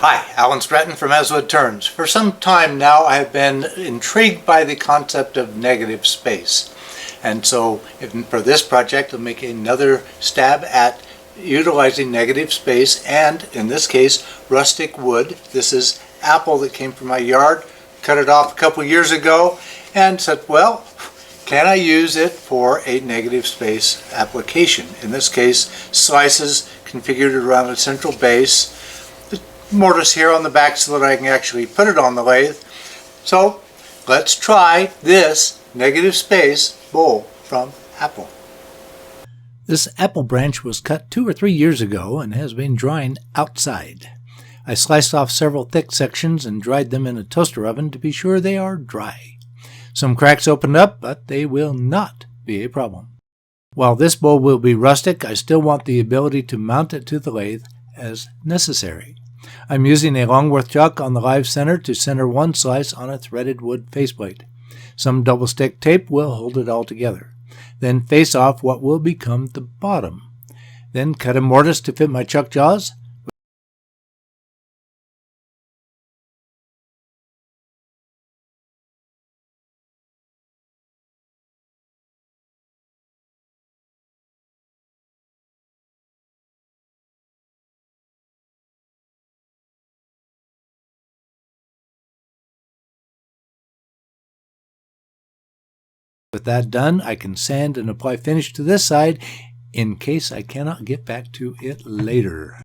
Hi, Alan Stratton from Woodturning. For some time now I have been intrigued by the concept of negative space. And so for this project I'll make another stab at utilizing negative space, and in this case rustic wood. This is apple that came from my yard, cut it off a couple years ago and said, well, can I use it for a negative space application? In this case, slices configured around a central base, the mortise here on the back so that I can actually put it on the lathe. So let's try this negative space bowl from apple. This apple branch was cut 2 or 3 years ago and has been drying outside. I sliced off several thick sections and dried them in a toaster oven to be sure they are dry. Some cracks opened up, but they will not be a problem. While this bowl will be rustic, I still want the ability to mount it to the lathe as necessary. I'm using a Longworth chuck on the live center to center one slice on a threaded wood faceplate. Some double stick tape will hold it all together. Then face off what will become the bottom. Then cut a mortise to fit my chuck jaws. With that done, I can sand and apply finish to this side in case I cannot get back to it later.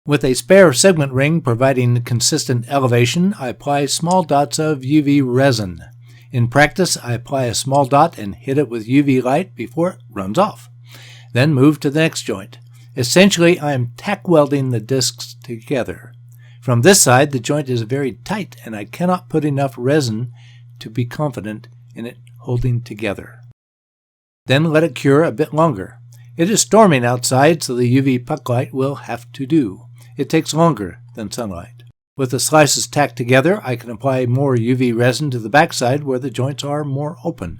With a spare segment ring providing consistent elevation, I apply small dots of UV resin. In practice, I apply a small dot and hit it with UV light before it runs off. Then move to the next joint. Essentially, I am tack welding the discs together. From this side, the joint is very tight and I cannot put enough resin to be confident in it holding together. Then let it cure a bit longer. It is storming outside, so the UV puck light will have to do. It takes longer than sunlight. With the slices tacked together, I can apply more UV resin to the backside where the joints are more open.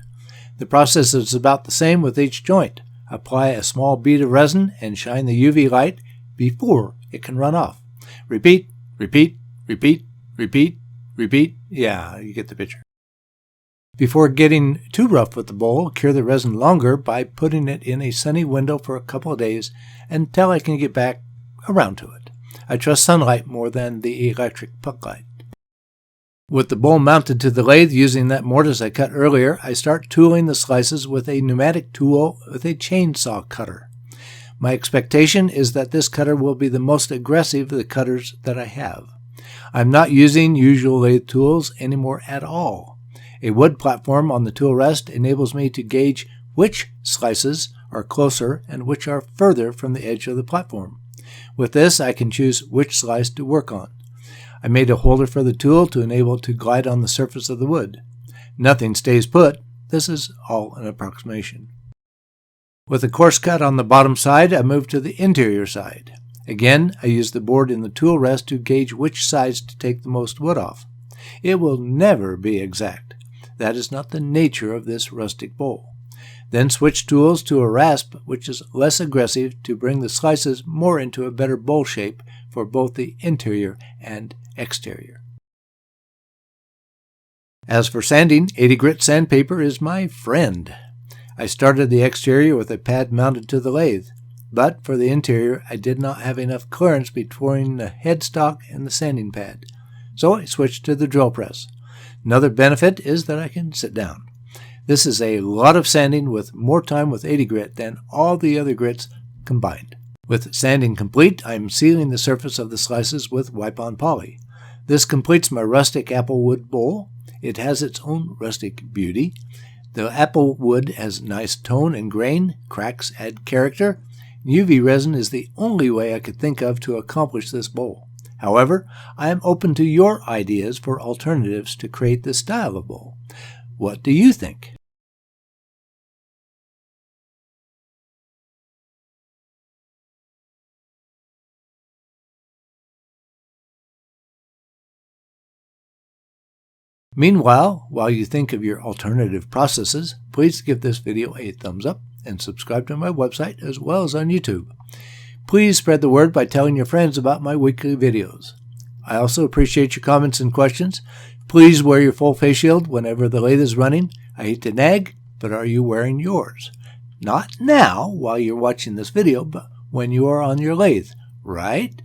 The process is about the same with each joint. Apply a small bead of resin and shine the UV light before it can run off. Repeat, repeat, repeat, repeat, repeat. Yeah, you get the picture. Before getting too rough with the bowl, cure the resin longer by putting it in a sunny window for a couple of days until I can get back around to it. I trust sunlight more than the electric puck light. With the bowl mounted to the lathe using that mortise I cut earlier, I start tooling the slices with a pneumatic tool with a chainsaw cutter. My expectation is that this cutter will be the most aggressive of the cutters that I have. I'm not using usual lathe tools anymore at all. A wood platform on the tool rest enables me to gauge which slices are closer and which are further from the edge of the platform. With this, I can choose which slice to work on. I made a holder for the tool to enable it to glide on the surface of the wood. Nothing stays put. This is all an approximation. With a coarse cut on the bottom side, I move to the interior side. Again, I use the board in the tool rest to gauge which sides to take the most wood off. It will never be exact. That is not the nature of this rustic bowl. Then switch tools to a rasp, which is less aggressive, to bring the slices more into a better bowl shape for both the interior and exterior. As for sanding, 80 grit sandpaper is my friend. I started the exterior with a pad mounted to the lathe, but for the interior I did not have enough clearance between the headstock and the sanding pad, so I switched to the drill press. Another benefit is that I can sit down. This is a lot of sanding with more time with 80 grit than all the other grits combined. With sanding complete, I am sealing the surface of the slices with wipe-on poly. This completes my rustic apple wood bowl. It has its own rustic beauty. The apple wood has nice tone and grain, cracks add character. UV resin is the only way I could think of to accomplish this bowl. However, I am open to your ideas for alternatives to create this style of bowl. What do you think? Meanwhile, while you think of your alternative processes, please give this video a thumbs up and subscribe to my website as well as on YouTube. Please spread the word by telling your friends about my weekly videos. I also appreciate your comments and questions. Please wear your full face shield whenever the lathe is running. I hate to nag, but are you wearing yours? Not now while you're watching this video, but when you are on your lathe, right?